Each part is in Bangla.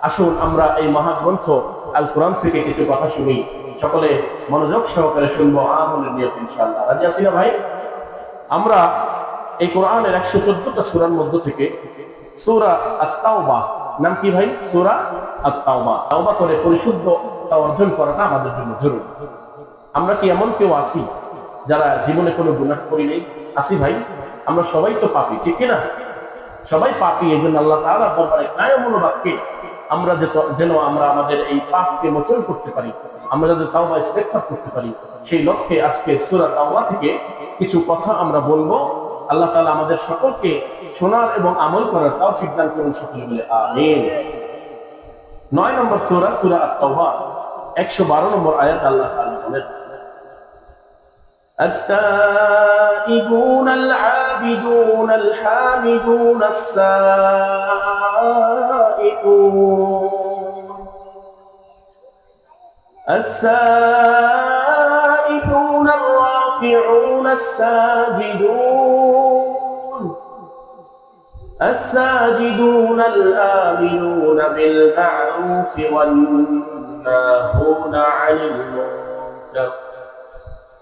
আসুন আমরা এই মহাগ্রন্থ আল কোরআন থেকে কিছু কথা শুনি, সকলে মনোযোগ সহকারে শুনবো আমলের নিয়ত ইনশাআল্লাহ। রাজি আছি না ভাই? আমরা এই কোরআনের 114টা সূরার মধ্য থেকে সূরা আত-তাওবা, নাম কি ভাই? সূরা আত-তাওবা। তাওবা করে পরিশুদ্ধতা অর্জন করাটা আমাদের জন্য জরুরি। আমরা কি এমন কেউ আছি যারা জীবনে কোনো গুনাহ করি নেই? আসি ভাই? আমরা সবাই তো পাপী, ঠিক কি না? সবাই পাপী। এই জন্য আল্লাহ তাআলার দরবারে কায়মুল বাক্যে আমরা যেন আমরা আমাদের এই পাপকে মোচন করতে পারি, আমরা যাতে তাওবা ইস্তেগফার করতে পারি, সেই লক্ষ্যে আজকে সূরা তাওবা থেকে কিছু কথা আমরা বলবো। আল্লাহ তাআলা আমাদের সকলকে শোনার এবং আমল করার তৌফিক দান করুন, সকলে বলে আমিন। 9 নম্বর সূরা, সূরা আত-তাওবা, 112 নম্বর আয়াত আল্লাহ তাআলা বলেন, التائبون العابدون الحامدون السائحون الراكعون الساجدون الآمنون بالمعروف والناهون عن المنكر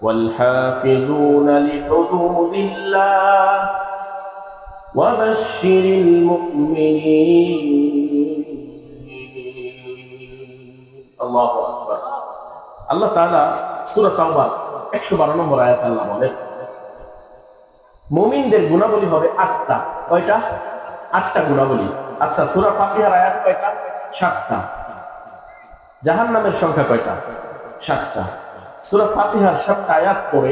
والحافظون لحدود الله وبشر المؤمنين। الله أكبر। আল্লাহ তাআলা সূরা তাওবা 112 নম্বর আয়াত আল্লাহ বলেন, মুমিনদের গুণাবলী হবে 8টা। কয়টা? 8টা গুণাবলী। আচ্ছা, সূরা ফাতিহার আয়াত কয়টা? 7টা। জাহান্নামের সংখ্যা কয়টা? 7টা। সূরা ফাতিহার 7টা আয়াত পড়ে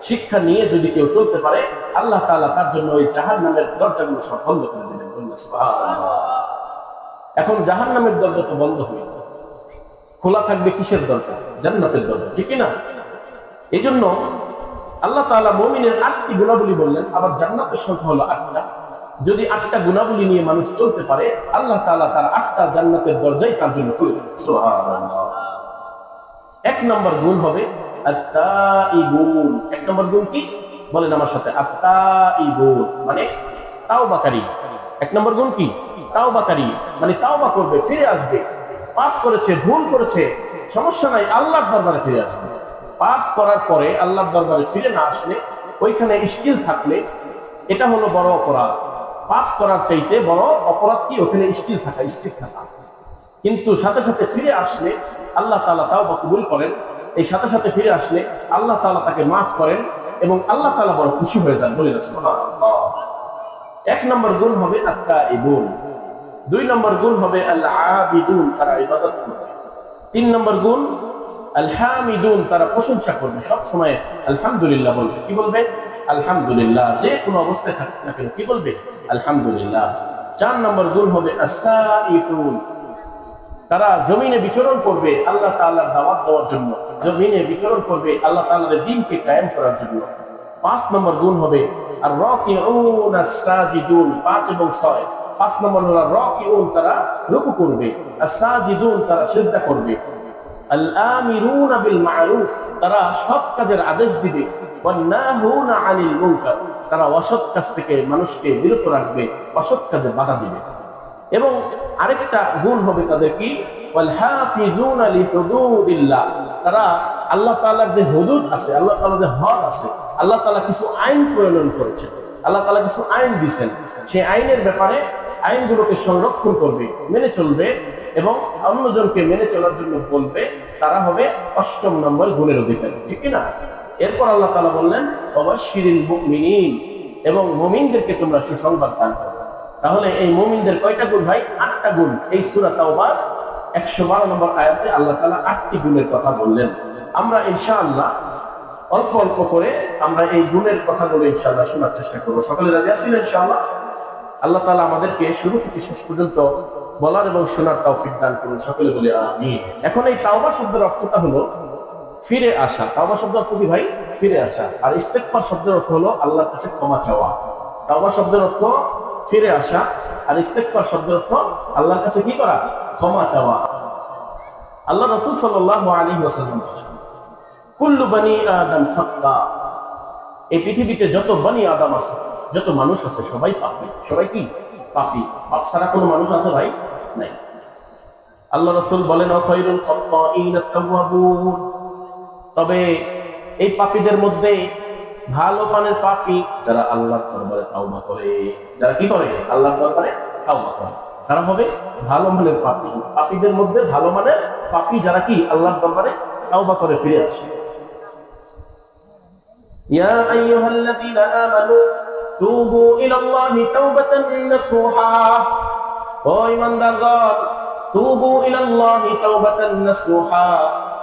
শিক্ষা নিয়ে যদি কেউ চলতে পারে, আল্লাহ তাআলা তার জন্য ওই জাহান্নামের দরজাগুলো সব বন্ধ করে দিবেন। সুবহানাল্লাহ। এখন জাহান্নামের দরজা তো বন্ধ হয়ে গেল, খোলা থাকবে কিসের দরজা? জান্নাতের দরজা, ঠিক কি না? এই জন্য আল্লাহ তাআলা মুমিনের 8টি গুণাবলী বললেন, আবার জান্নাতের সংখ্যা হলো 8টা। যদি 8টা গুণাবলী নিয়ে মানুষ চলতে পারে, আল্লাহ তাআলা তার 8টা জান্নাতের দরজাই তার জন্য খুলে দেবেন। সুবহানাল্লাহ। 1 নম্বর গুণ হবে আত-তাইবুন। 1 নম্বর গুণ কি? বলেন আমার সাথে, আত-তাইবুন মানে তাওবাকারী। 1 নম্বর গুণ কি? তাওবাকারী মানে তাওবা করবে, ফিরে আসবে। পাপ করেছে, ভুল করেছে, সমস্যা নাই, আল্লাহর দরবারে ফিরে আসবে। পাপ করার পরে আল্লাহর দরবারে ফিরে না আসলে, ওইখানে স্টিল থাকলে, এটা হলো বড় অপরাধ। পাপ করার চাইতে বড় অপরাধ কি? ওখানে স্টিল থাকা, স্থির থাকা। কিন্তু সাথে সাথে ফিরে আসলে আল্লাহ তাআলা তাওবা কবুল করেন। এই সাথে সাথে ফিরে আসলে আল্লাহ তাআলা তাকে মাফ করেন এবং আল্লাহ তাআলা বড় খুশি হয়ে যান। বলে সুবহানাল্লাহ। 1 নম্বর গুণ হবে আত-তাইবুন। 2 নম্বর গুণ হবে আল-আবিদুন, তারা ইবাদত করবে। 3 নম্বর গুণ আল-হামিদুন, তারা প্রশংসা করবে, সব সময় আলহামদুলিল্লাহ বলবে। কি বলবে? আলহামদুলিল্লাহ। যে কোনো অবস্থায় থাকুক না কেন কি বলবে? আলহামদুলিল্লাহ। 4 নম্বর গুণ হবে আস-সাইফুন, তারা জমিনে বিচরণ করবে আল্লাহ তাআলার দাওয়াত দেওয়ার জন্য, জমিনে বিচরণ করবে আল্লাহ তাআলার দ্বীনকে কায়েম করার জন্য। 5 নম্বর গুণ হবে আর-রাকিউন আস-সাজিদুন, 5 এবং 6। 5 নম্বর হলো রাকিউন, তারা রুকু করবে, আস-সাজিদুন, তারা সিজদা করবে, আল-আমিরুনা বিল মা'রুফ, তারা সৎ কাজের আদেশ দিবে, ওয়ান-নাহুনা আনিল মুনকার, তারা অসৎ কাজ থেকে মানুষকে বিরত রাখবে, অসৎ কাজে বাধা দিবে। এবং আরেকটা গুণ হবে তাদের কি? ওয়াল হাফিজুনা লিহুদুদিল্লাহ, তারা আল্লাহ তাআলার যে হুদুদ আছে, আল্লাহ তাআলার যে হদ আছে, আল্লাহ তাআলা কিছু আইন প্রণয়ন করেছেন, আল্লাহ তাআলা কিছু আইন দিয়েছেন, সেই আইনের ব্যাপারে আইনগুলোকে সংরক্ষণ করবে, মেনে চলবে এবং অন্যজনকে মেনে চলার জন্য বলবে। তারা হবে 8ম নম্বর গুণের অধিকারী, ঠিক কি না? এরপর আল্লাহ তাআলা বললেন ওয়াবাশশিরিল মুমিনিন, এবং মুমিনদেরকে তোমরা সুসংবাদ দান করো। তাহলে এই মুমিনদের কয়টা গুণ ভাই? 8টা গুণ। এই সূরা তাওবার 112 নম্বর আয়াতে আল্লাহ তাআলা 8টি গুণের কথা বললেন। আমরা ইনশাআল্লাহ অল্প অল্প করে আমরা এই গুণের কথাগুলো ইনশাআল্লাহ শোনার চেষ্টা করব। সকলে রাজি আছেন ইনশাআল্লাহ? আল্লাহ তাআলা আমাদেরকে শুরু থেকে শেষ পর্যন্ত বলার এবং শোনার তৌফিক দান করুন, সকলে বলে আমিন। এখন এই তাওবা শব্দের অর্থটা হলো ফিরে আসা। তাওবা শব্দের অর্থ কি ভাই? ফিরে আসা। আর ইস্তেগফার শব্দের অর্থ হলো আল্লাহর কাছে ক্ষমা চাওয়া। তাওবা শব্দের অর্থ ফিরে আসা, আর ইস্তেগফার শব্দের অর্থ আল্লাহর কাছে কি করা? ক্ষমা চাওয়া। আল্লাহ রাসূল সাল্লাল্লাহু আলাইহি ওয়াসাল্লাম বলেন, কুল্লু বনি আদম খাত্তা, এই পৃথিবীতে যত বনি আদম আছে, যত মানুষ আছে, সবাই পাপী। সবাই কি? পাপী। পাপ ছাড়া কোনো মানুষ আছে ভাই? নাই। আল্লাহ রাসূল বলেন খায়রুল খাত্তাঈন আত-তাওয়াবুন, তবে এই পাপীদের মধ্যে ভালো মানের পাপী যারা আল্লাহর দরবারে তাওবা করে। যারা কি করে? আল্লাহর দরবারে তাওবা করে, তারা হবে ভালো মানের পাপী। পাপীদের মধ্যে ভালো মানের পাপী যারা কি আল্লাহর দরবারে তাওবা করে ফিরে আসে। ইয়া আইয়ুহাল্লাযীনা আমানু তুবু ইলাল্লাহি তাওবাতান নাসুহা, ও ঈমানদারগণ, তুবু ইলাল্লাহি তাওবাতান নাসুহা,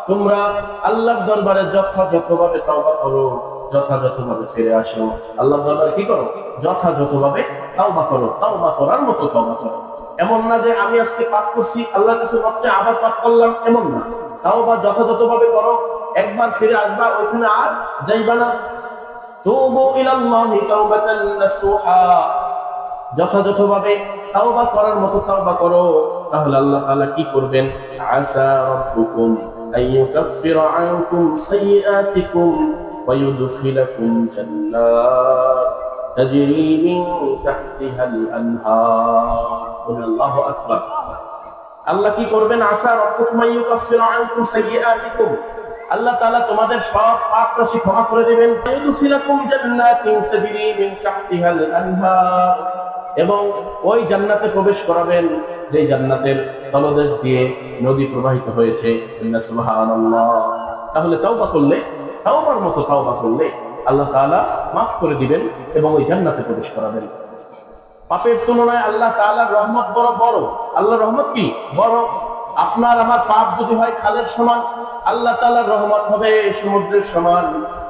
তোমরা আল্লাহর দরবারে যথাযথভাবে তাওবা করো, যথাযথভাবে ফিরে আসো। আল্লাহর দরবারে কি করো? যথাযথভাবে তাওবা করো। তাওবা করার মতো তাওবা করো। এমন না যে আমি আজকে পাপ করছি, আল্লাহর কাছে ভাবছি আবার পাপ করলাম, এমন না। তাওবা যথাযথভাবে করো, একবার ফিরে আসবা, ওইখানে আর যাইবা না। তুবু ইলাল্লাহি তাওবাতান নাসুহা, যথাযথভাবে তাওবা করার মতো তাওবা করো, তাহলে আল্লাহ তাআলা কি করবেন? আসা রাব্বুকুম আইয়ুকাফিরা আনকুম সাইয়্যাতিকুম ওয়া ইউদখিলাকুম জান্নাত তাজরি মিন তাহতিহাল আনহার। আল্লাহু আকবার। আল্লাহ কি করবেন? আসা রাব্বুকুম আইয়ুকাফিরা আনকুম সাইয়্যাতিকুম, আল্লাহ তাআলা তোমাদের সব পাপ রাশি ক্ষমা করে দিবেন। ইউদখিলাকুম জান্নাতিন তাজরি মিন তাহতিহাল আনহার, এবং ওই জান্নাতে প্রবেশ করাবেন যে জান্নাতের তলদেশ দিয়ে নদী প্রবাহিত হয়েছে। সুবহানাল্লাহ। তাহলে তাওবা করলে, তাওবার মতো তাওবা করলে আল্লাহ তাআলা মাফ করে দিবেন এবং ওই জান্নাতে প্রবেশ করাবেন। পাপের তুলনায় আল্লাহ তাআলার রহমত বড় বড়। আল্লাহর রহমত কি বড়? আপনার আমার পাপ যদি হয় খালের সমান, আল্লাহ তাআলার রহমত হবে সমুদ্রের সমান।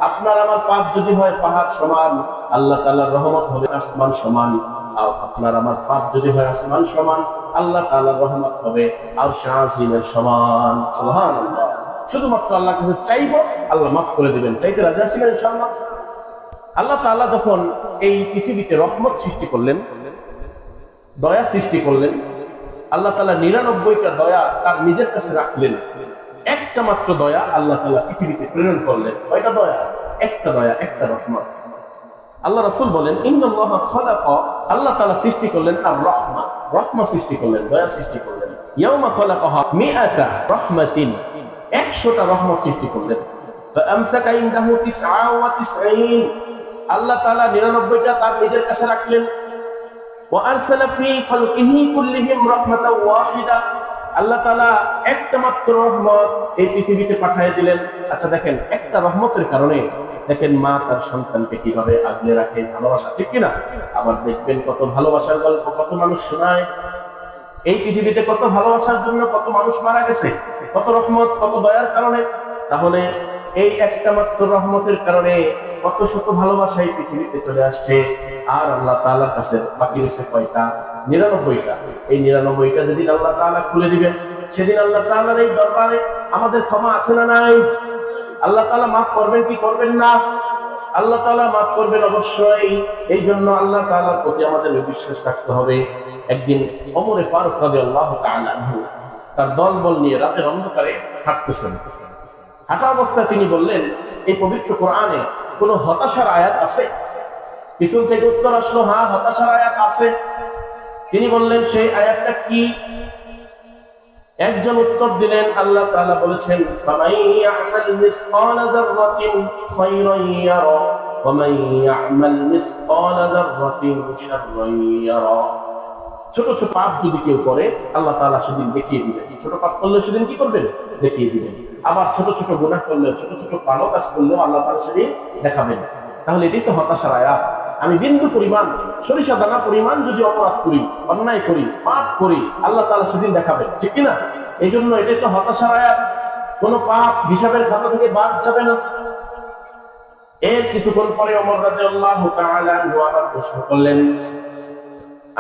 আপনার আমার পাপ যদি হয় পাহাড় সমান, আল্লাহ তাআলার রহমত হবে আসমান সমান। আর আপনার আমার পাপ যদি হয় আসমান সমান, আল্লাহ তাআলার রহমত হবে আরশ আজিমের সমান। সুবহানাল্লাহ। শুধুমাত্র আল্লাহর কাছে চাইবো, আল্লাহ মাফ করে দিবেন। চাইতে রাজি আছেন ইনশাআল্লাহ? আল্লাহ তাআলা যখন এই পৃথিবীতে রহমত সৃষ্টি করলেন, দয়া সৃষ্টি করলেন, আল্লাহ তাআলা ৯৯টা দয়া তার নিজের কাছে রাখলেন। একটা মাত্র দয়া আল্লাহ তাআলা পৃথিবীতে প্রেরণ করলেন। কয়টা দয়া? একটা দয়া, একটা রহমত। আল্লাহ রাসূল বলেন ইন্নাল্লাহা খালাকা, আল্লাহ তাআলা সৃষ্টি করলেন আর রহমা, রহমা সৃষ্টি করলেন, দয়া সৃষ্টি করলেন। ইয়াউমা খালাকাহা মিআতা রাহমাতিন, ১০০টা রহমত সৃষ্টি করলেন। ফাআমসাকা ইনদাহু ৯৯, আল্লাহ তাআলা ৯৯টা তার নিজের কাছে রাখলেন। ওয়া আরসালা ফি খালকিহি কুল্লিহিম রাহমাতাও ওয়াহিদা, আল্লাহ তাআলা একটা মাত্র রহমত এই পৃথিবীতে পাঠিয়ে দিলেন। আচ্ছা দেখেন, একটা রহমতের কারণে দেখেন মা তার সন্তানকে কিভাবে আগলে রাখে, ভালোবাসা, ঠিক কিনা? আবার দেখবেন কত ভালোবাসার গল্প কত মানুষ শোনায়। এই পৃথিবীতে কত ভালোবাসার জন্য কত মানুষ মারা গেছে, কত রহমত, কত দয়ার কারণে। তাহলে এই একটা মাত্র রহমতের কারণে কত শত ভালোবাসা এই পৃথিবীতে চলে আসছে। আর আল্লাহ তাআলার কাছে বাকি রয়েছে কয়টা? ৯৯টা। এই ৯৯টা যেদিন আল্লাহ তাআলা খুলে দিবেন, সেদিন আল্লাহ তাআলার এই দরবারে আমাদের ক্ষমা আছে না নাই? আল্লাহ তাআলা মাফ করবেন কি করবেন না? আল্লাহ তাআলা মাফ করবেন অবশ্যই। এই জন্য আল্লাহ তাআলার প্রতি আমাদের বিশ্বাস রাখতে হবে। একদিন ওমর ফারুক রাদিয়াল্লাহু তাআলা আনহু তার দলবল নিয়ে রাতের অন্ধকারে হাঁটতেছেন। হাঁটা অবস্থায় তিনি বললেন, এই পবিত্র কোরআনে কোন হতাশার আয়াত আছে? পিছন থেকে উত্তর আসলো, হ্যাঁ, হতাশার আয়াত আছে। তিনি বললেন, সেই আয়াতটা কি? একজন উত্তর দিলেন, আল্লাহ তাআলা বলেছেন, ফামান ইয়া'মাল মিসকালা যাররাতিন খায়রান ইয়ারা ওয়া মান ইয়া'মাল মিসকালা যাররাতিন শাররান ইয়ারা। ছোট ছোট পাপ যদি কেউ করে, আল্লাহ তাআলা সেদিন দেখিয়ে দিবেন। ছোট পাপ করলে সেদিন কি করবেন? দেখিয়ে দিবেন। আবার ছোট ছোট গুনাহ করলে, ছোট ছোট ভালো কাজ করলেও আল্লাহ তাআলা সেদিন দেখাবেন। তাহলে এটাই তো হতাশার আয়াত। আমি বিন্দু পরিমাণ, সরিষা দানা পরিমাণ যদি অপরাধ করি, অন্যায় করি, পাপ করি, আল্লাহ তাআলা সেদিন দেখাবেন, ঠিক কি না? এই জন্য এটাই তো হতাশার আয়াত। কোন পাপ হিসাবের খাতা থেকে বাদ যাবে না। এর কিছুক্ষণ পরে ওমর রাদিয়াল্লাহু তাআলা আনহু আবার প্রশ্ন করলেন,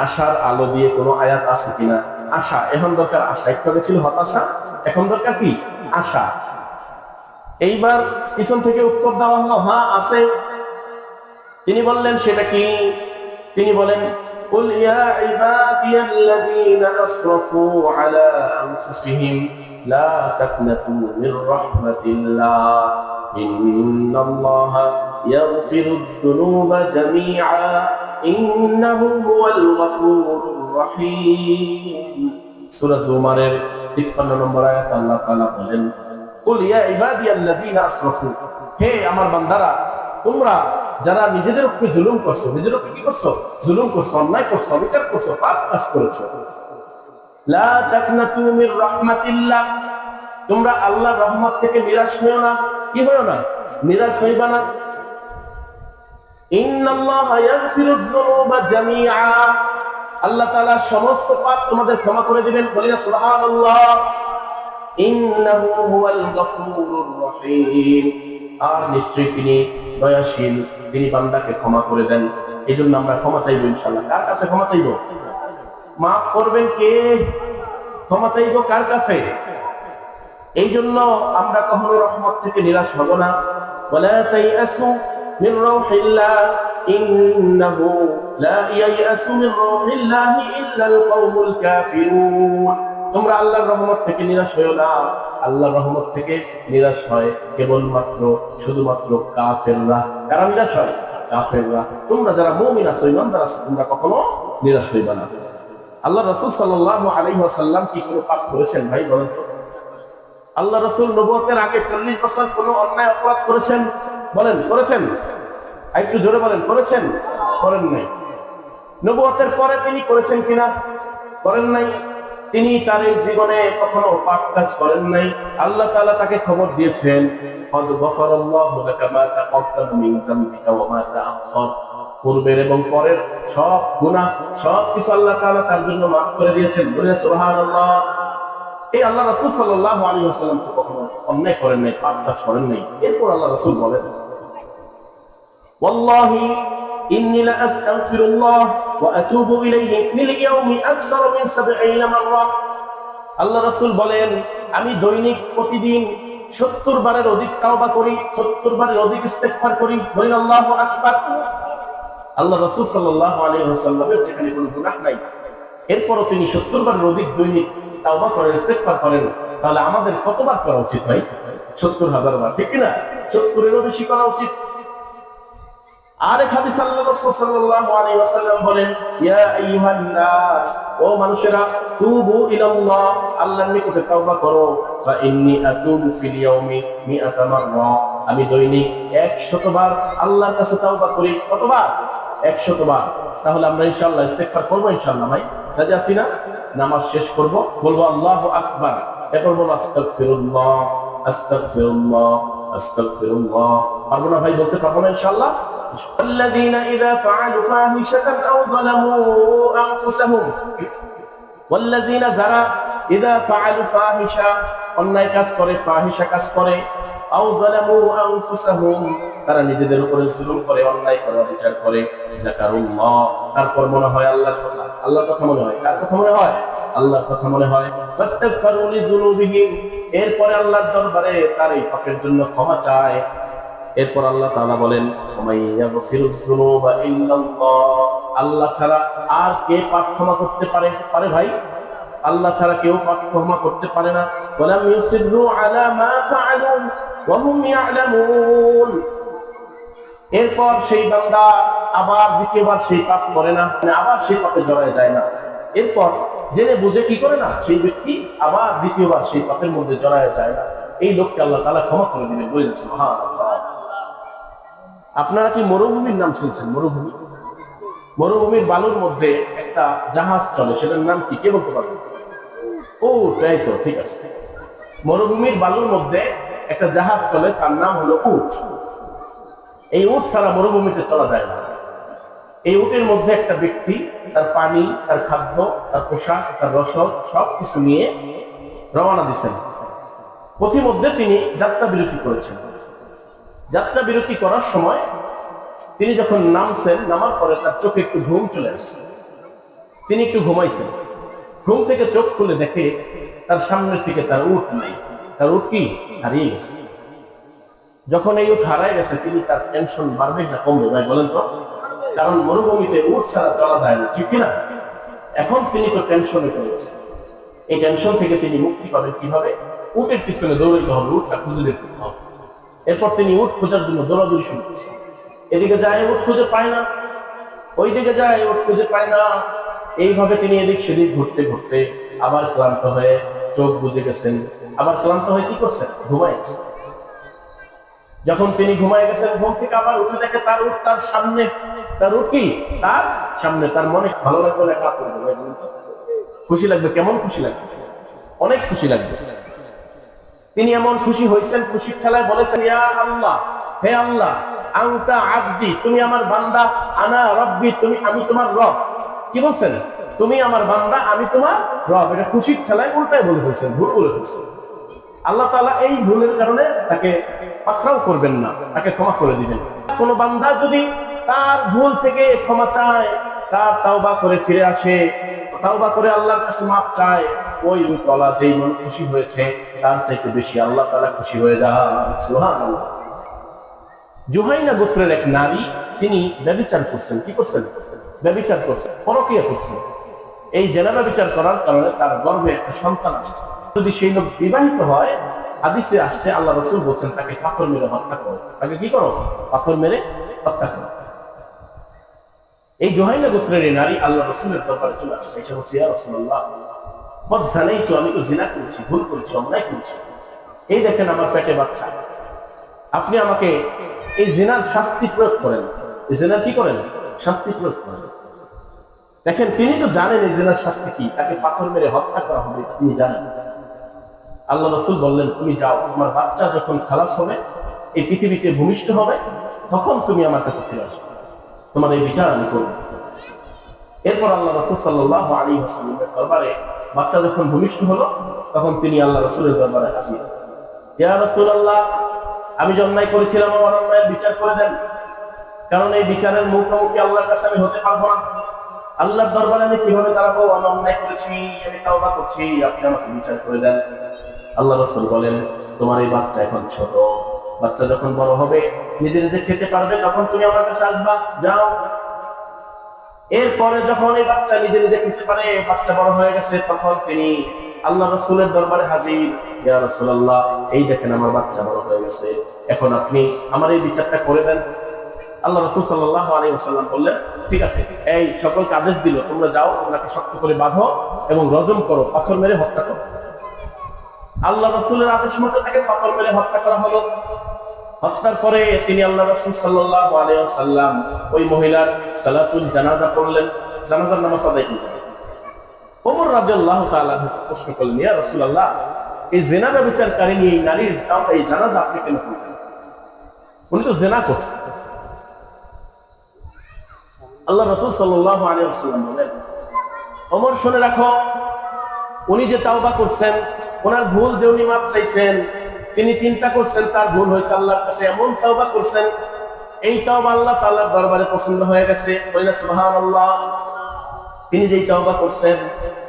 আশার আলো দিয়ে কোনো আয়াত আছে কিনা? আশা, এখন দরকার আশা। একটু আগে ছিল হতাশা, এখন দরকার কি? আশা। এইবার পিছন থেকে উত্তর দেওয়া হলো, হ্যাঁ আছে। তিনি বললেন, সেটা কি? তিনি বলেন, কুল ইয়া ইবাদিয়াল্লাযীনা আসরাফু আলা আনফুসিহিম লা তাকনাতু মির রাহমাতিল্লাহ ইন্নাল্লাহা ইয়াগফিরুদ যুনুবা জামিআ ইন্নাহু হুয়াল গফুরুর রহিম। সূরা জুমারের 53 নম্বর আয়াত আল্লাহ তাআলা বলেন, কুল ইয়া ইবাদিয়াল্লাযীনা আসরাফু, হে আমার বান্দারা, তোমরা যারা নিজেদের উপরে জুলুম করছো, নিজেদের উপরে কি করছো? জুলুম করছো, অন্যায় করছো, অবিচার করছো, পাপ কাজ করেছো, লা তাকনাতু মির রাহমাতিল্লাহ, তোমরা আল্লাহর রহমত থেকে নিরাশ হইও না। কি হইও না? নিরাশ হইবা না। ইন্নাল্লাহা ইয়াগফিরুয যুনুবা জামিআ, আল্লাহ তাআলা সমস্ত পাপ তোমাদের ক্ষমা করে দিবেন। বলি না সুবহানাল্লাহ। ইন্নাহু হুয়াল গফুরুর রহিম, আর নিশ্চয়ই তিনি দয়াশীল, তিনি বান্দাকে ক্ষমা করে দেন। এইজন্য আমরা ক্ষমা চাইবো ইনশাআল্লাহ। কার কাছে ক্ষমা চাইবো? মাফ করবেন কে? ক্ষমা চাইবো কার কাছে? এই জন্য আমরা কখনো রহমত থেকে নিরাশ হব না। ওয়ালা তাইয়াসু মির রাউহিল্লাহ ইন্নাহু লা ইয়ায়াসু মির রাউহিল্লাহি ইল্লাল কওমুল কাফিরুন, তোমরা আল্লাহর রহমত থেকে নিরাশ হয়ো না। আল্লাহর রহমত থেকে নিরাশ হয় কেবলমাত্র শুধুমাত্র কাফেররা। কারা নিরাশ হয়? কাফেররা। তোমরা যারা মুমিন আছো, ঈমানদার আছো, তোমরা কখনো নিরাশ হইবা না। আল্লাহ রাসূল সাল্লাল্লাহু আলাইহি ওয়াসাল্লাম কি কোনো পাপ করেছেন ভাই বলেন তো? আল্লাহ রাসূল নবুয়তের আগে 40 বছর কোনো অন্যায় অপরাধ করেছেন? বলেন করেছেন? একটু জোরে বলেন, করেছেন? করেন নাই। নবুয়তের পরে তিনি করেছেন কিনা? করেন নাই। তিনি তার এই জীবনে কখনো পাপ কাজ করেন নাই। আল্লাহ তাআলা তাকে খবর দিয়েছেন, কদ গফারাল্লাহু লাকা মা তাকদ্দামা মিন যামবিকা ওয়া মা তাআখার, পূর্বের এবং পরের সব গুনাহ সব কিছু আল্লাহ তাআলা তার জন্য মাফ করে দিয়েছেন। বলে সুবহানাল্লাহ। এই আল্লাহ রাসূল সাল্লাল্লাহু আলাইহি ওয়াসাল্লাম তো কখনো অন্যায় করেন নাই, পাপ কাজ করেন নাই। এরপর আল্লাহ রাসূল বলেন, ওয়াল্লাহি ইন্নী লা আস্তাগফিরুল্লাহ ওয়া আতুবু ইলাইহি ফিল ইয়াউমি আকসার মিন 70 মাররা। আল্লাহ রাসূল বলেন, আমি দৈনিক প্রতিদিন 70 বারের অধিক তাওবা করি, 70 বারের অধিক ইস্তেগফার করি। বলেন আল্লাহু আকবার। আল্লাহ রাসূল সাল্লাল্লাহু আলাইহি ওয়াসাল্লামের যেখানে কোনো গুনাহ নাই, এরপরও তিনি 70 বারের অধিক দৈনিক তাওবা করেন, ইস্তেগফার করেন, তাহলে আমাদের কতবার করা উচিত ভাই? 70,000 বার, ঠিক কি না? 70 এরও বেশি করা উচিত। আরেক হাদিস আল্লাহ রাসূল সাল্লাল্লাহু আলাইহি ওয়াসাল্লাম বলেন, ইয়া আইয়ুহান নাস, ও মানুষেরা, তুবু ইলাল্লাহ, আল্লাহর নিকটে তওবা করো, ফা ইন্নী আতুবু ফিল ইয়াউমি 100 মাররা, আমি দৈনিক 100 বার আল্লাহর কাছে তওবা করি। কতবার? 100 বার। তাহলে আমরা ইনশাআল্লাহ ইস্তেগফার করব ইনশাআল্লাহ ভাই। রাজি আছি না? নামাজ শেষ করব, বলবো আল্লাহু আকবার, এরপর বলবো আস্তাগফিরুল্লাহ আস্তাগফিরুল্লাহ আস্তাগফিরুল্লাহ। পারবো না ভাই? বলতে পারবো না ইনশাআল্লাহ? الذين إذا فعلوا فاحشة أو ظلموا أنفسهم والذين যারা إذا فعلوا فاحشة অন্যায় কাজ করে, ফাহিশা কাজ করে, আও যালামু আনফুসাহুম তারা নিজেদের উপরে জুলুম করে, অন্যায় করে, বিচার করে, যাকারুল্লাহ তারপর মনে হয় আল্লাহর কথা। আল্লাহর কথা মনে হয়। কার কথা মনে হয়? আল্লাহর কথা মনে হয়। ফাস্তাগফিরু লিযুনুবিহিম, এরপরে আল্লাহর দরবারে তার এই পাপের জন্য ক্ষমা চায়। এরপর আল্লাহ তাআলা বলেন, ওমাইয়াগফিরুয যুনুবা ইল্লাল্লাহ, আল্লাহ ছাড়া আর কে পাপ ক্ষমা করতে পারে? পারে ভাই? আল্লাহ ছাড়া কেউ পাপ ক্ষমা করতে পারে না। ওয়ালাম ইউসিররু আলা মা ফাআলু ওয়া হুম ইয়ালামুন, এরপর সেই বান্দা আবার দ্বিতীয়বার সেই পাপ করে না, মানে আবার সেই পাপে জড়ায় যায় না। এরপর জেনে বুঝে কি করে না, সেই ব্যক্তি আবার দ্বিতীয়বার সেই পাপের মধ্যে জড়ায় যায় না। এই লোককে আল্লাহ তাআলা ক্ষমা করে দিবেন। বলেন সুবহানাল্লাহ। আপনারা কি মরুভূমির নাম শুনছেন? মরুভূমি, মরুভূমির বালুর মধ্যে একটা জাহাজ চলে, সেটার নাম কি? কে বলতে পারবেন? ও তাই তো, ঠিক আছে। মরুভূমির বালুর মধ্যে একটা জাহাজ চলে, তার নাম হলো উট। এই উট ছাড়া মরুভূমিতে চলা যায় না। এই উটের মধ্যে একটা ব্যক্তি তার পানি, তার খাদ্য, তার পোশাক, তার রসদ সবকিছু নিয়ে রওনা দিচ্ছেন। পথিমধ্যে তিনি যাত্রা বিরতি করেছেন। যাত্রা বিরতি করার সময় তিনি যখন নামছেন, নামার পরে তার চোখে একটু ঘুম চলে আসছে। তিনি একটু ঘুমাইছেন। ঘুম থেকে চোখ খুলে দেখে তার সামনের দিকে তার উট নাই। তার উট কি? হারিয়ে গেছে। যখন এই উট হারায় গেছে, তিনি তার টেনশন বাড়বে না কমবে ভাই বলেন তো? কারণ মরুভূমিতে উট ছাড়া চলা যায় না, ঠিক কিনা? এখন তিনি তো টেনশনে পড়ে গেছেন। এই টেনশন থেকে তিনি মুক্তি পাবেন কিভাবে? উটের পিছনে দৌড়াইতে হবে, উটটা খুঁজে দেখতে হবে। এরপর তিনি উট খোঁজার জন্য দৌড়াদৌড়ি শুরু করছেন। এদিকে যায়, উট খুঁজে পায় না, ওইদিকে যায়, উট খুঁজে পায় না। এইভাবে তিনি এদিক সেদিক ঘুরতে ঘুরতে আবার ক্লান্ত হয়ে চোখ বুজে গেছেন, আবার ক্লান্ত হয়ে কি করছেন, ঘুমায় গেছেন। যখন তিনি ঘুমায় গেছেন, ঘুম থেকে আবার উঠে দেখে তার উট তার সামনে, তার উট কি তার সামনে। তার মনে ভালো লাগবে না খারাপ লাগবে? খুশি লাগবে। কেমন খুশি লাগবে? অনেক খুশি লাগবে। তিনি এমন খুশি হয়েছেন, খুশির খেলায় বলেছেন, ইয়া আল্লাহ, হে আল্লাহ, আনতা আবদি, তুমি আমার বান্দা, আনা রব্বি, আমি তোমার রব। কি বলছেন? তুমি আমার বান্দা, আমি তোমার রব। এটা খুশির খেলায় উল্টায় বলে ফেলছেন, ভুল বলে ফেলছেন। আল্লাহ তাআলা এই ভুলের কারণে তাকে পাকড়াও করবেন না, তাকে ক্ষমা করে দিবেন। কোন বান্দা যদি তার ভুল থেকে ক্ষমা চায়, তার তাওবা করে ফিরে আসে, তাওবা করে আল্লাহর কাছে মাফ চায়, ওই তলা যেই মন খুশি হয়েছে তার চাইতে বেশি আল্লাহ তাআলা খুশি হয়ে যান। সুবহানাল্লাহ। জুহাইনা গোত্রের এক নারী, তিনি ব্যভিচার করছেন। কি করছেন? ব্যভিচার করছেন, পরকীয়া করছেন। এই জেনা ব্যভিচার করার কারণে তার গর্ভে একটা সন্তান আসছে। যদি সেই লোক বিবাহিত হয়, হাদিসে আসছে আল্লাহ রাসূল বলেন তাকে পাথর মেরে হত্যা করো। তাকে কি করো? পাথর মেরে হত্যা করো। এই জুহাইনা গোত্রের এই নারী আল্লাহ রাসূলের দরবারে চলে আসছে, এসে বলছে, ইয়া রাসূলুল্লাহ, কদ জানাইতু, আমি তো জিনা করেছি, ভুল করেছি, অন্যায় করেছি। এই দেখেন আমার পেটে বাচ্চা, আপনি আমাকে এই জিনার শাস্তি প্রয়োগ করেন। এই জিনার কি করেন? শাস্তি প্রয়োগ করেন। দেখেন, তিনি তো জানেন এই জিনার শাস্তি কি, তাকে পাথর মেরে হত্যা করা হবে, তিনি জানেন। আল্লাহ রাসূল বললেন, তুমি যাও, তোমার বাচ্চা যখন খালাস হবে, এই পৃথিবীতে ভূমিষ্ঠ হবে, তখন তুমি আমার কাছে ফিরে আসো, তোমার এই বিচার আমি করব। এরপর আল্লাহ রাসূল সাল্লাল্লাহু আলাইহি ওয়াসাল্লামের দরবারে বাচ্চা যখন ভূমিষ্ঠ হলো, তখন তিনি আল্লাহ রাসূলের দরবারে হাজির। ইয়া রাসূলুল্লাহ, আমি যে অন্যায় করেছিলাম, আমার অন্যায়ের বিচার করে দেন, কারণ এই বিচারের মুখোমুখি আল্লাহর কাছে আমি হতে পারবো না। আল্লাহর দরবারে আমি কিভাবে দাঁড়াবো? আমি অন্যায় করেছি, আমি তাওবা করছি, আপনি আমাকে বিচার করে দেন। আল্লাহ রাসূল বলেন, তোমার এই বাচ্চা এখন ছোট, বাচ্চা যখন বড় হবে, নিজে নিজে খেতে পারবে, তখন তুমি আমার কাছে আসবা, যাও। এরপরে যখন এই বাচ্চা নিজে নিজে খেতে পারে, বাচ্চা বড় হয়ে গেছে, তখন তিনি আল্লাহ রাসূলের দরবারে হাজির। ইয়া রাসূলুল্লাহ, এই দেখেন আমার বাচ্চা বড় হয়ে গেছে, এখন আপনি আমার এই বিচারটা করে দেন। আল্লাহ রাসূল সাল্লাল্লাহু আলাইহি ওয়াসাল্লাম বললেন, ঠিক আছে। এই সকলকে আদেশ দিল, তোমরা যাও, ওনাকে শক্ত করে বাঁধো এবং রজম করো, পাথর মেরে হত্যা করো। আল্লাহ রাসূলের আদেশ মতো তাকে পাথর মেরে হত্যা করা হলো। হত্যার পরে তিনি আল্লাহ রাসূল সাল্লাল্লাহু আলাইহি ওয়াসাল্লাম ওই মহিলার সালাতুল জানাজা পড়লেন, জানাজার নামাজ আদায় করলেন। ওমর রাদিয়াল্লাহু তাআলা প্রশ্ন করলেন, ইয়া রাসূলুল্লাহ, এই জিনা ব্যভিচারকারী এই নারীর এই জানাজা আপনি কেন পড়লেন? উনি তো জিনা করছেন। আল্লাহ রাসূল সাল্লাল্লাহু আলাইহি ওয়াসাল্লাম বলেন, ওমর শুনে রাখো, উনি যে তাওবা করছেন, ওনার ভুল যে উনি মাফ চাইছেন, তিনি চিন্তা করছেন তার ভুল হয়েছে, আল্লাহর কাছে এমন তাওবা করছেন, এই তাওবা আল্লাহ তাআলার দরবারে পছন্দ হয়ে গেছে। বলেন সুবহানাল্লাহ। তিনি যেই তাওবা করছেন,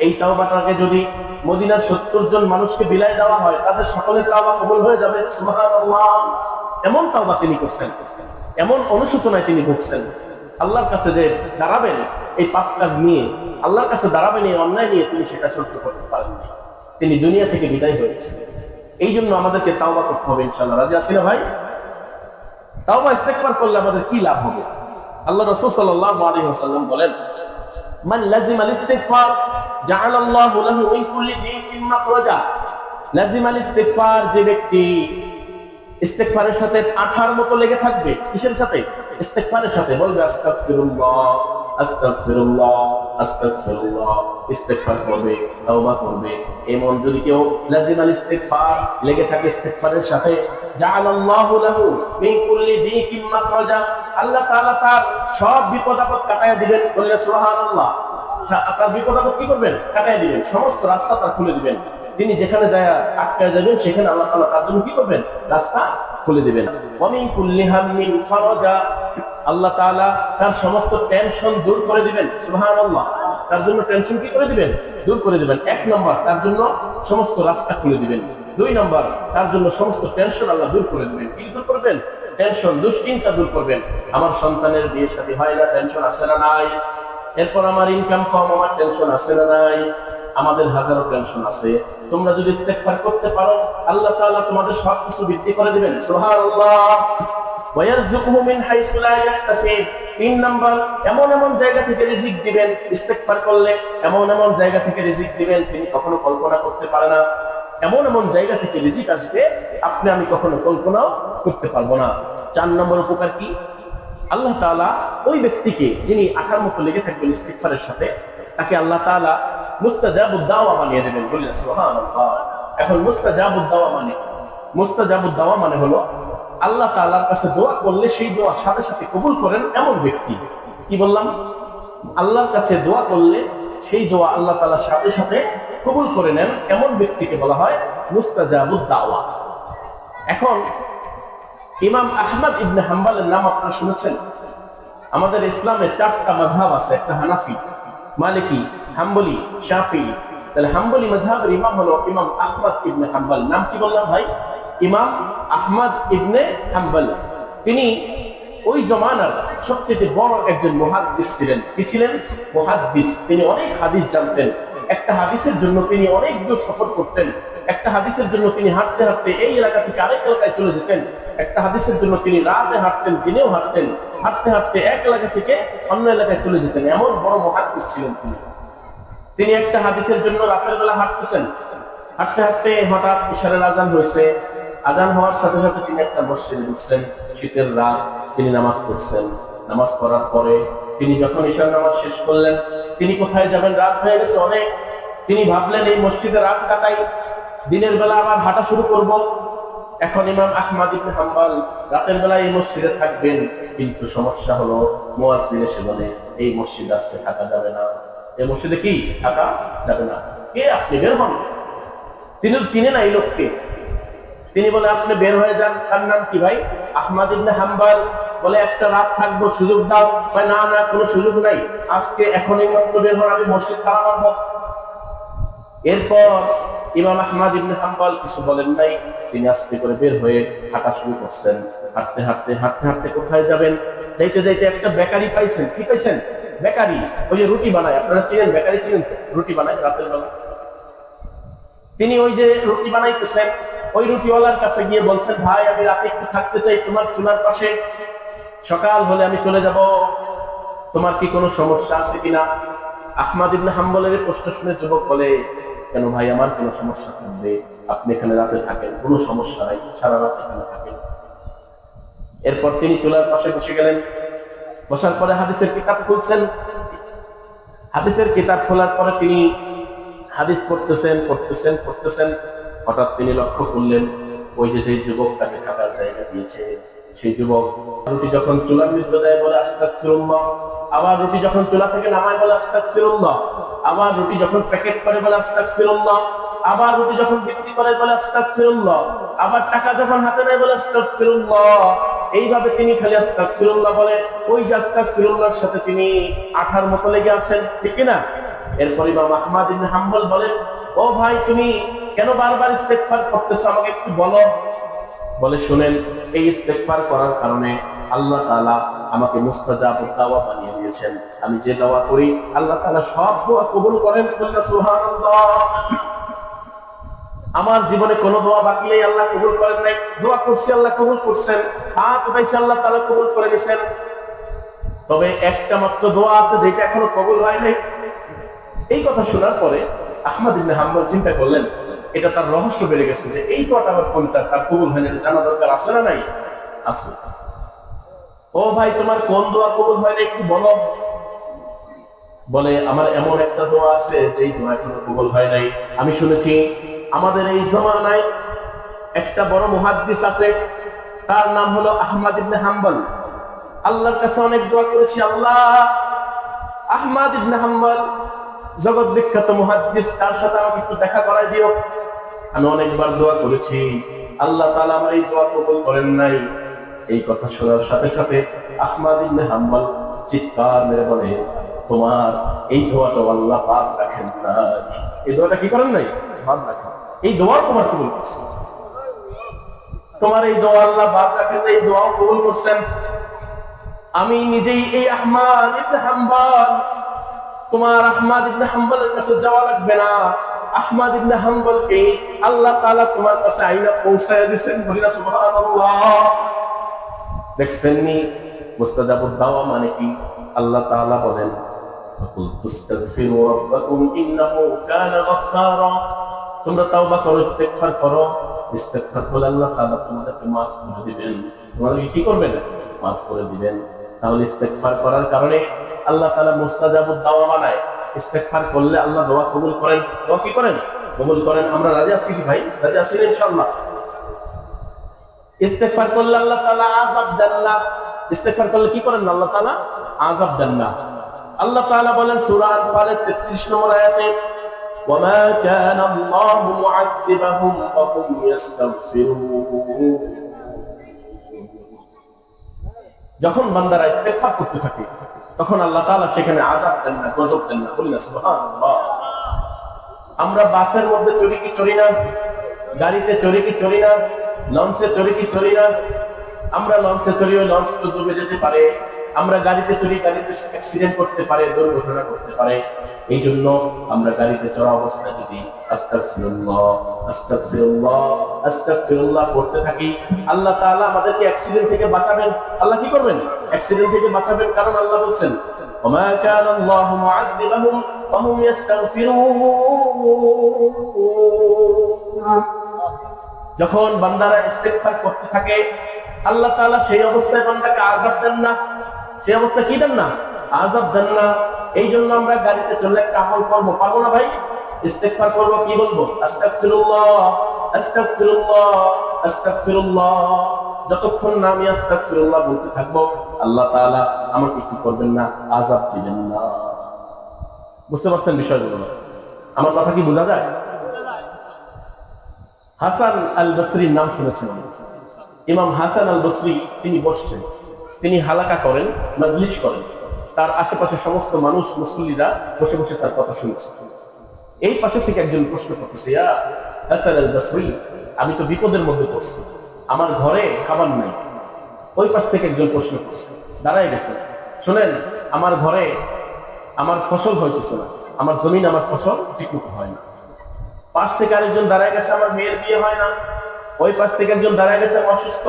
এই তাওবাটাকে যদি মদিনার 70 জন মানুষকে বিলায় দেওয়া হয়, তাদের সকলের তাওবা কবুল হয়ে যাবে। সুবহানাল্লাহ। এমন তাওবা তিনি করছেন, এমন অনুশোচনায় তিনি ভুগছেন। আল্লাহর কাছে যে দাঁড়াবেন এই পাপ কাজ নিয়ে, আল্লাহর কাছে দাঁড়াবেন এই অন্যায় নিয়ে, তিনি সেটা সহ্য করতে পারেননি, তিনি দুনিয়া থেকে বিদায় হয়ে গেছেন। এই জন্য আমাদেরকে তাওবা করতে হবে ইনশাআল্লাহ। রাজি আছি না ভাই? তাওবা ইস্তেগফার করলে আমাদের কি লাভ হবে? আল্লাহ রাসূল সাল্লাল্লাহু আলাইহি ওয়াসাল্লাম বলেন, মান লাজিমাল ইস্তিগফার জাআলাল্লাহু লাহু মিন কুল্লি দীকিন মাখরাজা। লাজিমাল ইস্তিগফার, যে ব্যক্তি ইস্তেগফারের সাথে আঠার মতো লেগে থাকবে, কিসের সাথে? ইস্তেগফারের সাথে। বলবে আস্তাগফিরুল্লাহ, আস্তাগফিরুল্লাহ, আস্তাগফিরুল্লাহ, ইস্তেগফার করবে, তাওবা করবে। এমন যদি কেউ লাজিমাল ইস্তিগফার লেগে থাকে ইস্তেগফারের সাথে, জাআলাল্লাহু লাহু মিন কুল্লি দীকিন মাখরাজা, আল্লাহ তাআলা তার সব বিপদ আপদ কাটায়া দিবেন। বললে সুবহানাল্লাহ। আপনার বিপদ আপদ কি করবেন? কাটায়া দিবেন, সমস্ত রাস্তা তার খুলে দিবেন। তিনি যেখানে যায় আটকায় যাবেন, সেখানে আল্লাহ তাআলা তার জন্য কি করবেন? রাস্তা খুলে দিবেন। ওয়া মিন কুল্লি হাম্মিন ফারাজা, আল্লাহ তাআলা তার সমস্ত টেনশন দূর করে দিবেন। সুবহানাল্লাহ। তার জন্য টেনশন কি করে দিবেন? দূর করে দিবেন। এক নম্বর, তার জন্য সমস্ত রাস্তা খুলে দিবেন। দুই নম্বর, তার জন্য সমস্ত টেনশন আল্লাহ দূর করে দিবেন। কি দূর করবেন? টেনশন, দুশ্চিন্তা দূর করবেন। আমার সন্তানের বিয়ে শাদী হয় না, টেনশন আছে না নাই? এরপর আমার ইনকাম কম, আমার টেনশন আছে না নাই? আমাদের হাজারো টেনশন আছে। তোমরা যদি ইস্তেগফার করতে পারো, আল্লাহ তাআলা তোমাদের সবকিছু বৃদ্ধি করে দিবেন। সুবহানাল্লাহ। ওয়ায়ারযুকুহু মিন হাইসু লা ইয়াহতাসিব। 3 নাম্বার, এমন এমন জায়গা থেকে রিজিক দিবেন, ইস্তেগফার করলে এমন এমন জায়গা থেকে রিজিক দিবেন তিনি কখনো কল্পনা করতে পারে না। এমন এমন জায়গা থেকে রিজিক আসবে আপনি আমি কখনো কল্পনাও করতে পারবো না। 4 নম্বর উপকার কি? আল্লাহ তাআলা ওই ব্যক্তিকে যিনি আঠার মতো লেগে থাকবেন ইস্তিগফারের সাথে, তাকে আল্লাহ তাআলা মুস্তাজাবুদ দাওয়া বানিয়ে দেবেন। বলেন সুবহানাল্লাহ। এখন মুস্তাজাবুদ দাওয়া মানে, মুস্তাজাবুদ দাওয়া মানে হলো আল্লাহ তাআলার কাছে দোয়া করলে সেই দোয়া সাথে সাথে কবুল করেন এমন ব্যক্তি। কি বললাম? আল্লাহর কাছে দোয়া করলে সেই দোয়া আল্লাহ তাআলা সাথে সাথে কবুল করে নেন এমন ব্যক্তিকে বলা হয় মুস্তাজাবুদ দাওয়া। এখন ইমাম আহমদ ইবনে হাম্বলের নাম আপনারা শুনেছেন? আমাদের ইসলামে 4টা মাযহাব আছে, একটা হানাফি, মালিকি, হাম্বলি, শাফিঈ। তাহলে হাম্বলি মাযহাবের ইমাম হলো ইমাম আহমদ ইবনে হাম্বল। নাম কি বললাম ভাই? ইমাম আহমদ ইবনে হাম্বল। তিনি ওই জমানার সবচেয়ে বড় একজন মুহাদ্দিস ছিলেন। কি ছিলেন? মুহাদ্দিস। তিনি অনেক হাদিস জানতেন। একটা হাদিসের জন্য তিনি অনেক দূর সফর করতেন। একটা হাদিসের জন্য তিনি হাঁটতে হাঁটতে এই এলাকা থেকে আরেক এলাকায় চলে যেতেন। একটা হাদিসের জন্য তিনি রাতে হাঁটতেন, দিনেও হাঁটতেন। হাঁটতে হাঁটতে এক এলাকা থেকে অন্য এলাকায় চলে যেতেন। এমন বড় মুহাদ্দিস ছিলেন তিনি। তিনি একটা হাদিসের জন্য রাতের বেলা হাঁটতেছেন। হাঁটতে হাঁটতে হঠাৎ ইশারের আজান হয়েছে। আজান হওয়ার সাথে সাথে তিনি একটা মসজিদে ঢুকছেন। শীতের রাত, তিনি নামাজ পড়ছেন। নামাজ পড়ার পরে তিনি যখন ইশার নামাজ শেষ করলেন, তিনি কোথায় যাবেন? রাত হয়ে গেছে অনেক। তিনি ভাবলেন এই মসজিদে রাত কাটাই, দিনের বেলা আবার হাঁটা শুরু করব। এখন ইমাম আহমদ ইবনে হাম্বল রাতের বেলা এই মসজিদে থাকবেন, কিন্তু সমস্যা হলো মুয়াজ্জিন এসে বলে এই মসজিদে আজকে থাকা যাবে না। এই মসজিদে কি থাকা যাবে না? কে আপনি? বের হন। তিনি চিনে না এই লোককে। তিনি বলে আপনি বের হয়ে যান। তার নাম কি ভাই? আহমদ ইবনে হাম্বল। বলে একটা রাত থাকবো, সুযোগ দাও। না না, কোনো সুযোগ নাই, আজকে এখনই মাত্র বের হন, আমি মসজিদ তালা মারব। এরপর ইমাম আহমদ ইবনে হাম্বল কিছু বলেন নাই। তিনি আস্তে করে বের হয়ে হাঁটা শুরু করছেন। হাঁটতে হাঁটতে হাঁটতে হাঁটতে কোথায় যাবেন? যাইতে যাইতে একটা বেকারি পাইছেন। কি পাইছেন? বেকারি। ওই যে রুটি বানায়, আপনারা চিনেন? বেকারি চিনেন? রুটি বানায় রাতের বেলা। তিনি ওই যে রুটি বানাইতেছেন, ওই রুটিওয়ালার কাছে গিয়ে বলছেন ভাই আমি রাতে একটু থাকতে চাই তোমার চুলার পাশে, সকাল হলে আমি চলে যাব, তোমার কি কোনো সমস্যা আছে কিনা? আহমদ ইবনে হাম্বলের প্রশ্ন শুনে যুবক বলে কেন ভাই, আমার কোনো সমস্যা থাকবে? আপনি এখানে রাতে থাকেন, কোনো সমস্যা নাই, সারা রাত এখানে থাকেন। এরপর তিনি চুলার পাশে বসে গেলেন। বসার পরে হাদিসের কিতাব খুলছেন। হাদিসের কিতাব খোলার পরে তিনি হাদিস পড়তেছেন পড়তেছেন পড়তেছেন। হঠাৎ তিনি লক্ষ্য করলেন ওই যে যুবক তাকে থাকার জায়গা দিয়েছে, সেই যুবক রুটি যখন চুলার মধ্যে দেয় বলে আস্তাগফিরুল্লাহ, আবার রুটি যখন চুলা থেকে নামায় বলে আস্তাগফিরুল্লাহ, আবার রুটি যখন প্যাকেট করে বলে আস্তাগফিরুল্লাহ, আবার রুটি যখন বিক্রি করে বলে আস্তাগফিরুল্লাহ, আবার টাকা যখন হাতে নেয় বলে আস্তাগফিরুল্লাহ। এইভাবে তিনি খালি আস্তাগফিরুল্লাহ বলে ওই যে আস্তাগফিরুল্লাহর সাথে তিনি আঠার মতো লেগে আছেন, ঠিক না? এরপর ইমাম আহমদ ইবনে হাম্বল বলেন ও ভাই তুমি কেন বারবার ইস্তেগফার করতেছো, আমাকে একটু বলো। বলে শুনেন, এই ইস্তেগফার করার কারণে আল্লাহ তাআলা আমাকে মুস্তাজাবুদ দাওয়া বানিয়ে দিয়েছেন। আমি যে দোয়া করি আল্লাহ তাআলা সব দোয়া কবুল করেন। সুবহানাল্লাহ। আমার জীবনে কোনো দোয়া বাকি নেই, আল্লাহ কবুল করেন নাই। দোয়া করছি আল্লাহ কবুল করছেন, হাত উঠাইছি আল্লাহ তাআলা কবুল করে নিছেন। তবে একটা মাত্র দোয়া আছে যেটা এখনো কবুল হয় নাই। এই কথা শোনার পরে আহমদ ইবনে হাম্বল চিন্তা করলেন এটা তার রহস্য বেড়ে গেছে যে এই দোয়াটা আবার কোনটা, তার কবুল হয়নি, এটা জানা দরকার আছে না নাই? আছে। ও ভাই তোমার কোন দোয়া কবুল হয়নি একটু বলো। বলে আমার এমন একটা দোয়া আছে যেই দোয়া এখনো কবুল হয় নাই। আমি শুনেছি আমাদের এই জমানায় একটা বড় মুহাদ্দিস আছে, তার নাম হলো আহমদ ইবনে হাম্বল। আল্লাহর কাছে অনেক দোয়া করেছি, আল্লাহ আহমদ ইবনে হাম্বল জগৎ বিখ্যাত মুহাদ্দিস, তার সাথে আমাকে একটু দেখা করায় দিও। আমি অনেকবার দোয়া করেছি, আল্লাহ তাআলা আমার এই দোয়া কবুল করেন নাই। এই কথা শোনার সাথে সাথে আহমদ ইবনে হাম্বল চিৎকার মেরে বলে তোমার এই দোয়াটা আল্লাহ বাদ রাখেন না। এই দোয়াটা কি করেন নাই? বাদ রাখেন। এই দোয়া তোমার কবুল করছে, তোমার এই দোয়া আল্লাহ বাদ রাখেন না, এই দোয়াও কবুল করছেন। আমি নিজেই এই আহমদ ইবনে হাম্বল, তোমার আহমদ ইবনে হাম্বলের কাছে যাওয়া লাগবে না। আহমদ ইবনে হাম্বলকে আল্লাহ তাআলা তোমার কাছে আইনা পৌঁছায় দিয়েছেন। বলি না সুবহানাল্লাহ। দেখছেন নি মুস্তাজাবুদ দাওয়া মানে কি? আল্লাহ তাআলা বলেন তোমরা তাওবা করো, ইস্তেগফার করো। ইস্তেগফার করলে আল্লাহ তাআলা তোমাদেরকে মাফ করে দিবেন। তোমাদেরকে কি করবেন? মাফ করে দিবেন। তাহলে ইস্তেগফার করার কারণে আল্লাহ তাআলা মুস্তাজাবুদ দাওয়া বানায়। ইস্তেগফার করলে আল্লাহ দোয়া কবুল করেন। দোয়া কি করেন? কবুল করেন। আমরা রাজি আছি কি ভাই? রাজি আছি ইনশাআল্লাহ। ইস্তেগফার করলে আল্লাহ তাআলা আযাব দেন না। ইস্তেগফার করলে কি করেন? আল্লাহ তাআলা আযাব দেন না। আল্লাহ তাআলা বলেন সূরা আনফালের 33 নম্বর আয়াতে, ওয়ামা কানা আল্লাহু মুআযযিবাহুম ওয়া হুম ইস্তাগফিরুন। যখন বান্দারা ইস্তেগফার করতে থাকে তখন আল্লাহ তাআলা সেখানে আযাব দেন না, গজব দেন না। বলি না সুবহানাল্লাহ। আমরা বাসের মধ্যে চড়ি কি চড়ি না? গাড়িতে চড়ি কি চড়ি না? লঞ্চে চড়ি কি চড়ি না? আমরা লঞ্চে চড়ি, ওই লঞ্চ তো ডুবে যেতে পারে। আমরা গাড়িতে চড়ি, গাড়িতে অ্যাক্সিডেন্ট করতে পারে, দুর্ঘটনা করতে পারে। এই জন্য আমরা গাড়িতে চড়া অবস্থায় যদি আস্তাগফিরুল্লাহ আস্তাগফিরুল্লাহ আস্তাগফিরুল্লাহ পড়তে থাকি, আল্লাহ তাআলা আমাদেরকে অ্যাক্সিডেন্ট থেকে বাঁচাবেন। আল্লাহ কি করবেন? অ্যাক্সিডেন্ট থেকে বাঁচাবেন। কারণ আল্লাহ বলছেন ওমা কানা আল্লাহু মুআযযিবাহুম ওয়া হুম ইস্তাগফিরুন। যখন বান্দারা ইস্তেগফার করতে থাকে আল্লাহ তাআলা সেই অবস্থায় বান্দাকে আযাব দেন না। সেই অবস্থা কি দেন না? আযাব দেন না। এই জন্য আমরা গাড়িতে চললে একটা আমল করবো, পারবো না ভাই? ইস্তেগফার করবো, কি বলবো? আস্তাগফিরুল্লাহ আস্তাগফিরুল্লাহ আস্তাগফিরুল্লাহ। যতক্ষণ না আমি আস্তাগফিরুল্লাহ বলতে থাকবো আল্লাহ তাআলা আমাকে কি করবেন না? আযাব দিবেন না। বুঝতে পারছেন বিষয়গুলো? আমার কথা কি বোঝা যায়? হাসান আল বসরির নাম শুনেছেন? ইমাম হাসান আল বসরি তিনি বসছেন, তিনি হালাকা করেন, মাজলিস করেন। তার আশেপাশে সমস্ত মানুষ মুসল্লিরা বসে বসে তার কথা শুনছে। এই পাশে থেকে একজন প্রশ্ন করতেছে, ইয়া হাসান আল বসরি, আমি তো বিপদের মধ্যে পড়ছি, আমার ঘরে খাবার নাই। ওই পাশ থেকে একজন প্রশ্ন করছে, দাঁড়ায় গেছে, শোনেন, আমার ঘরে আমার ফসল হইতেছে না, আমার জমিন, আমার ফসল ঠিকমতো হয় না। পাশ থেকে আরেকজন দাঁড়ায় গেছে, আমার মেয়ের বিয়ে হয় না। ওই পাশ থেকে একজন দাঁড়ায় গেছে, আমি অসুস্থ।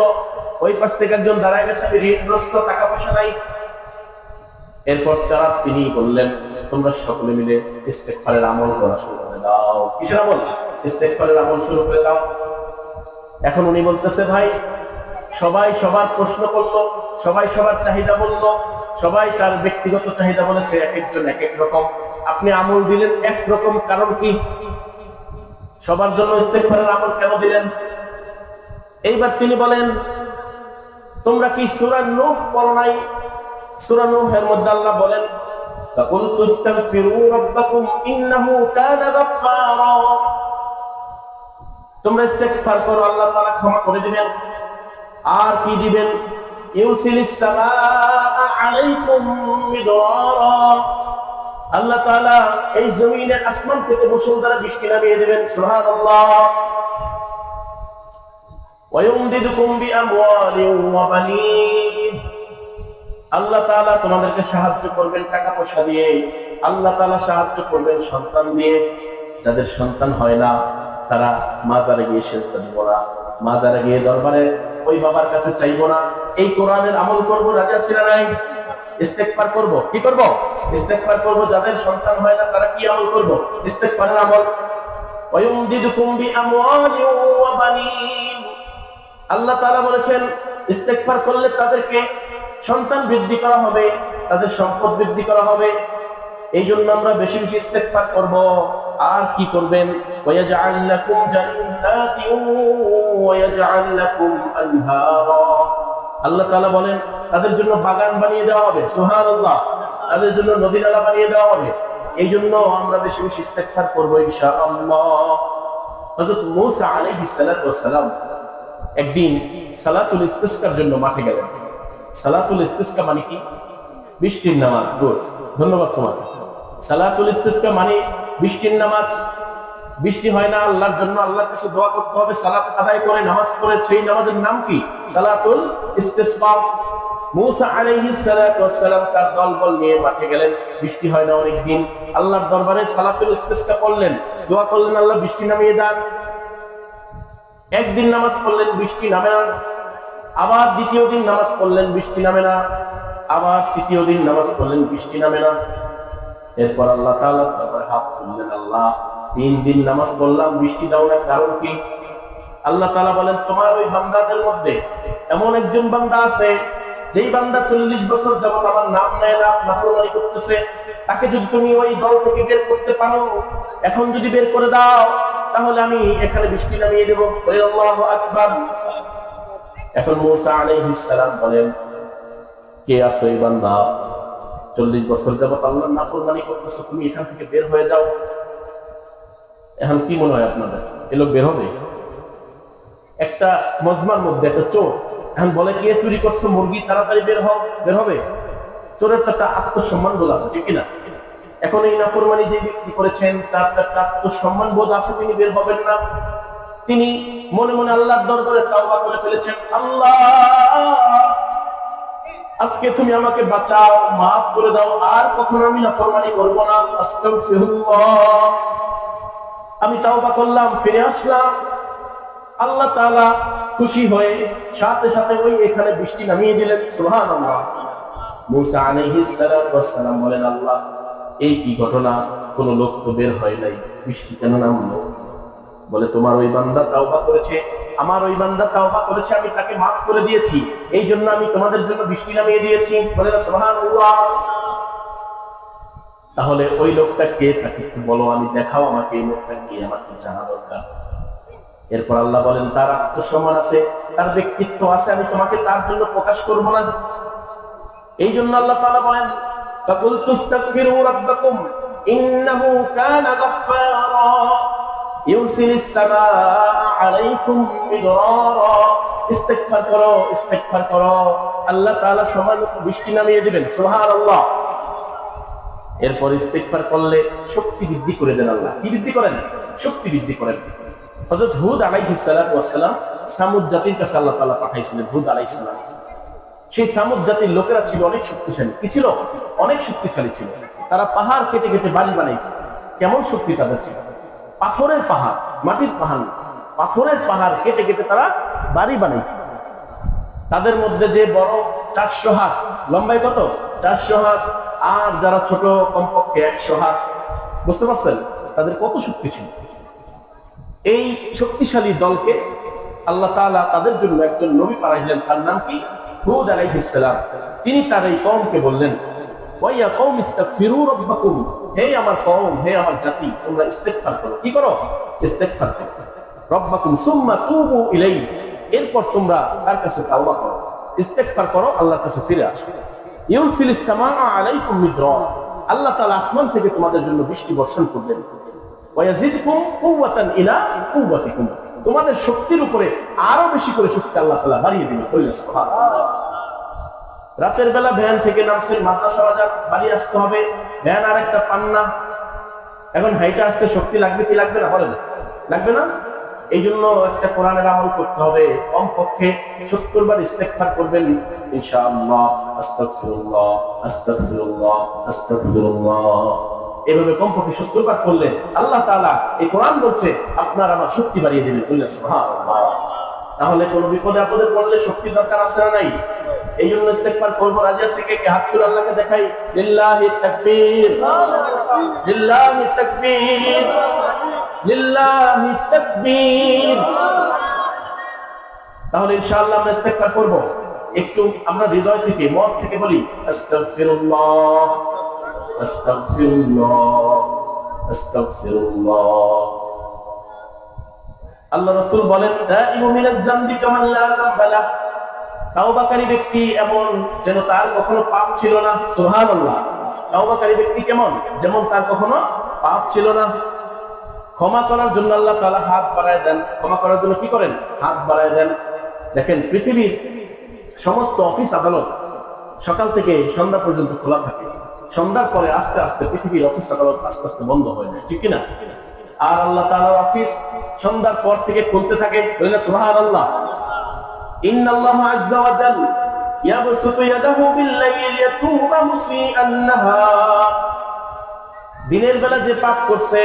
ওই পাশ থেকে একজন দাঁড়ায় গেছে, আমি ঋণগ্রস্ত, টাকা পয়সা নাই। এরপর তিনি বললেন, তোমরা সকলে মিলে ইস্তেগফারের আমল করা শুরু করে দাও। কিসের আমল? ইস্তেগফারের আমল শুরু করে দাও। এখন উনি বলতেছে, ভাই সবাই সবার প্রশ্ন করলো, সবাই সবার চাহিদা বললো, সবাই তার ব্যক্তিগত চাহিদা বলেছে, এক একজন এক এক রকম। আপনি আমল দিলেন একরকম, কারণ কি? সবার জন্য ইস্তেগফারের আমল কেন দিলেন? এইবার তিনি বলেন, তোমরা কি সূরা নূহ পড়ো নাই? সূরা নূহের মধ্যে আল্লাহ বলেন, ফাকুলতু ইস্তাগফিরু রাব্বাকুম ইন্নাহু কানা গাফফারা। তোমরা ইস্তেগফার করো, আল্লাহ তাআলা ক্ষমা করে দিবেন। আর কি দিবেন? ইউসিলিস সামাআ আলাইকুম মিদরারা। আল্লাহ তাআলা এই জমিনে আসমান থেকে মুষলধারে বৃষ্টি নামিয়ে দিবেন। সুবহানাল্লাহ। ওয়ায়ুমদিদুকুম বিআমওয়ালিন ওয়া বানিন। আল্লাহ তাআলা তোমাদেরকে সাহায্য করবেন টাকা পয়সা দিয়ে। আল্লাহ তাআলা সাহায্য করবেন সন্তান দিয়ে। যাদের সন্তান হয় না তারা মাজারে গিয়ে সেজদা দিব না, মাজারে গিয়ে দরবারে ওই বাবার কাছে চাইবো না। এই কোরআনের আমল করব, রাজি আছি না নাই? ইস্তেগফার করব, কি করব? ইস্তেগফার করব। যাদের সন্তান হয় না তারা কি আমল করব? ইস্তেগফারের আমল। ওয়ায়ুমদিদুকুম বিআমওয়ালিন ওয়া বানিন। আল্লাহ তাআলা বলেছেন ইস্তেগফার করলে তাদেরকে সন্তান বৃদ্ধি করা হবে, তাদের সম্পদ বৃদ্ধি করা হবে। এই জন্য আমরা বেশি বেশি ইস্তেগফার করব। আর কি করবেন? ওয়ায়াজআল লাকুম জান্নাতিন ওয়ায়াজআল লাকুম আনহারা। আল্লাহ তাআলা বলেন তাদের জন্য বাগান বানিয়ে দেওয়া হবে। সুবহানাল্লাহ। তাদের জন্য নদী নালা বানিয়ে দেওয়া হবে। এই জন্য আমরা বেশি বেশি ইস্তেগফার করব ইনশাআল্লাহ। হযরত মূসা আলাইহিস সালাতু ওয়াস সালাম একদিন সালাতুল ইস্তিসকার জন্য মাঠে গেলেন। সালাতুল ইস্তিসকা মানে কি? বৃষ্টির নামাজ। গুড, ধন্যবাদ তোমাকে। সালাতুল ইস্তিসকা মানে বৃষ্টির নামাজ। বৃষ্টি হয় না, আল্লাহর জন্য আল্লাহর কাছে দোয়া করতে হবে, সালাত আদায় করে নামাজ পড়ে। সেই নামাজের নাম কি? সালাতুল ইস্তিসকা। মূসা আলাইহিস সালাতু ওয়াস সালাম তার দলবল নিয়ে মাঠে গেলেন। বৃষ্টি হয় না অনেক দিন। আল্লাহর দরবারে সালাতুল ইস্তিসকা করলেন, দোয়া করলেন, আল্লাহ বৃষ্টি নামিয়ে দেন। একদিন নামাজ পড়লেন, বৃষ্টি নামে না। আবার দ্বিতীয় দিন নামাজ পড়লেন, বৃষ্টি নামে না। আবার তৃতীয় দিন নামাজ পড়লেন, বৃষ্টি নামে না। এরপর আল্লাহ তাআলা তারপরে হাত তুললেন, আল্লাহ 3 দিন নামাজ পড়লাম, বৃষ্টি দাও না, কারণ কি? আল্লাহ তাআলা বলেন, তোমার ওই বান্দাদের মধ্যে এমন একজন বান্দা আছে, যেই বান্দা 40 বছর যাবত আমার নাম নেয় না, নাফরমানি করতেছে। তাকে যদি তুমি ওই দল থেকে বের করতে পারো, এখন যদি বের করে দাও, তাহলে আমি এখানে বৃষ্টি নামিয়ে দেব। আল্লাহু আকবার। এখন মূসা আলাইহিস সালাম বলেন, কে আছো এই বান্দা? 40 বছর যাবত আল্লাহর নাফরমানি করতেছো, তুমি এখান থেকে বের হয়ে যাও। এখন কি মনে হয় আপনাদের, এ লোক বের হবে? একটা মজমার মধ্যে একটা চোর এখন বলে, কে চুরি করছে মুরগি, তাড়াতাড়ি বের হও, বের হবে? চোরের তো একটা আত্মসম্মান বোধ আছে, ঠিক কিনা? এখন এই নাফরমানি যে ব্যক্তি করেছেন, তার একটা আত্মসম্মান বোধ আছে, তিনি বের হবেন না। তিনি মনে মনে আল্লাহর দরবারে তাওবা করে ফেলেছেন, আল্লাহ আজকে তুমি আমাকে বাঁচাও, মাফ করে দাও, আর কখনো আমি নাফরমানি করব না। আস্তাগফিরুল্লাহ। আমি তাওবা করলাম, ফিরে আসলাম। আল্লাহ তাআলা খুশি হয়ে সাথে সাথে ওই এখানে বৃষ্টি নামিয়ে দিলেন। সুবহানাল্লাহ। মূসা আলাইহিস সালাম বলেন, আল্লাহ এই কি ঘটনা, কোন লোক তো বের হয় নাই, বৃষ্টি কেন নামলো? বলে, তোমার ওই বান্দা তাওবা করেছে, আমার ওই বান্দা তাওবা করেছে, আমি তাকে মাফ করে দিয়েছি, এই জন্য আমি তোমাদের জন্য বৃষ্টি নামিয়ে দিয়েছি। বলে সুবহানাল্লাহ। তাহলে ওই লোকটা কে, তাকে একটু বলো, আমি দেখাও আমাকে এই লোকটা কে, আমাকে জানা দরকার। এরপর আল্লাহ বলেন, তার আত্মসম্মান আছে, তার ব্যক্তিত্ব আছে, আমি তোমাকে তার জন্য প্রকাশ করব না। এই জন্য আল্লাহ তাআলা বলেন, ফাকুলতু আস্তাগফিরু রাব্বাকুম ইন্নাহু কানা গাফফারা ইউরসিলিস সামাআ আলাইকুম মিদরারা। ইস্তিগফার করো, ইস্তিগফার করো, আল্লাহ তাআলা সময়মতো বৃষ্টি নামিয়ে দিবেন। সুবহানাল্লাহ। এরপর ইস্তিগফার করলে শক্তি বৃদ্ধি করে দেন আল্লাহ। কি বৃদ্ধি করেন? শক্তি বৃদ্ধি করেন। হযরত হুদ আলাইহিস সালাম সামুদ জাতির কাছে আল্লাহ তাআলা পাঠাইছিলেন। হুদ আলাইহিস সালাম, সেই সামুদ জাতির লোকেরা ছিল অনেক শক্তিশালী। কি ছিল? অনেক শক্তিশালী ছিল। তারা পাহাড় কেটে কেটে বাড়ি বানাইত। কেমন শক্তি তাদের ছিল! পাথরের পাহাড়, মাটির পাহাড়, পাথরের পাহাড় কেটে কেটে তারা বাড়ি বানাইত। তাদের মধ্যে যে বড় 400 হাত লম্বায়, কত? 400 হাত। আর যারা ছোট, কমপক্ষে 100 হাত। বুঝতে পারছেন তাদের কত শক্তি ছিল? এই শক্তিশালী দলকে আল্লাহ তাআলা তাদের জন্য একজন নবী পাঠাইলেন। তার নাম কি? হুদ আলাইহিস সালাম। তিনি তার এই কওমকে বললেন, ওয়া ইয়া কওমি ইস্তাগফিরু রাব্বাকুম, হে আমার কওম, হে আমার জাতি, তোমরা ইস্তিগফার করো। কি করো? ইস্তিগফার করো। রাব্বাকুম সুম্মা তুবু ইলাইহি, এরপর তোমরা তার কাছে তাওবা করো, ইস্তিগফার করো, আল্লাহর কাছে ফিরে আসো। ইউরসিলিস সামাআ আলাইকুম মিদরারা, আল্লাহ তাআলা আসমান থেকে তোমাদের জন্য বৃষ্টি বর্ষণ করবেন। ওয়া ইয়াজিদকুম কুওয়াতান ইলা কুওয়াতিকুম, তোমাদের শক্তির উপরে আরো বেশি করে শক্তি আল্লাহ তাআলা বাড়িয়ে দিবেন। সুবহানাল্লাহ। রাতের বেলা ভ্যান থেকে নামছেন, মাদ্রাসা বাজার বাড়ি আসতে হবে, ভ্যান আর একটা পান না। এখন হাইটা আসতে শক্তি লাগবে কি লাগবে না? বলেন, লাগবে না? এই জন্য একটা কোরআনের আমল করতে হবে। কমপক্ষে 70 বার ইস্তেগফার করবেন ইনশাআল্লাহ। আস্তাগফিরুল্লাহ, আস্তাগফিরুল্লাহ, আস্তাগফিরুল্লাহ। এভাবে কমপক্ষে 70 বার করলে আল্লাহ তাআলা, এই কোরআন বলছে, আপনার আমার শক্তি বাড়িয়ে দিবেন। সুবহানাল্লাহ। তাহলে কোন বিপদে আপদে পড়লে শক্তি দরকার আছে না নাই? এই জন্য ইস্তেগফার করব। রাজি আছে কে? হাত তুলে আল্লাহকে দেখাই। লিল্লাহি তাকবীর, লিল্লাহি তাকবীর, লিল্লাহি তাকবীর। তাহলে ইনশাআল্লাহ আমরা ইস্তেগফার করব। একটু আমরা হৃদয় থেকে, মন থেকে বলি, আস্তাগফিরুল্লাহ, আস্তাগফিরুল্লাহ, আস্তাগফিরুল্লাহ। আল্লাহ রাসূল বলেন, তাইবু মিনাজ যামবি কামান লা যামবা লাহ, তাওবাকারী ব্যক্তি এমন যেন তার কখনো পাপ ছিল না। সুবহানাল্লাহ। তাওবাকারী ব্যক্তি কেমন? যেমন তার কখনো পাপ ছিল না। ক্ষমা করার জন্য আল্লাহ তাআলা হাত বাড়ায় দেন। ক্ষমা করার জন্য কি করেন? হাত বাড়ায় দেন। দেখেন, পৃথিবীর সমস্ত অফিস আদালত সকাল থেকে সন্ধ্যা পর্যন্ত খোলা থাকে। সন্ধ্যার পরে আস্তে আস্তে পৃথিবীর অফিস আদালত আস্তে আস্তে বন্ধ হয়ে যায়, ঠিক কিনা? আর আল্লাহ তাআলার অফিস সন্ধ্যার পর থেকে খুলতে থাকে। বলেন সুবহানাল্লাহ। ইন্নাল্লাহা আযজা ওয়া জাল্লা ইয়াবসুতু ইয়াদাহু বিল-লাইলি লিয়াতুবা মুসিআন নাহার। দিনের বেলা যে পাপ করছে,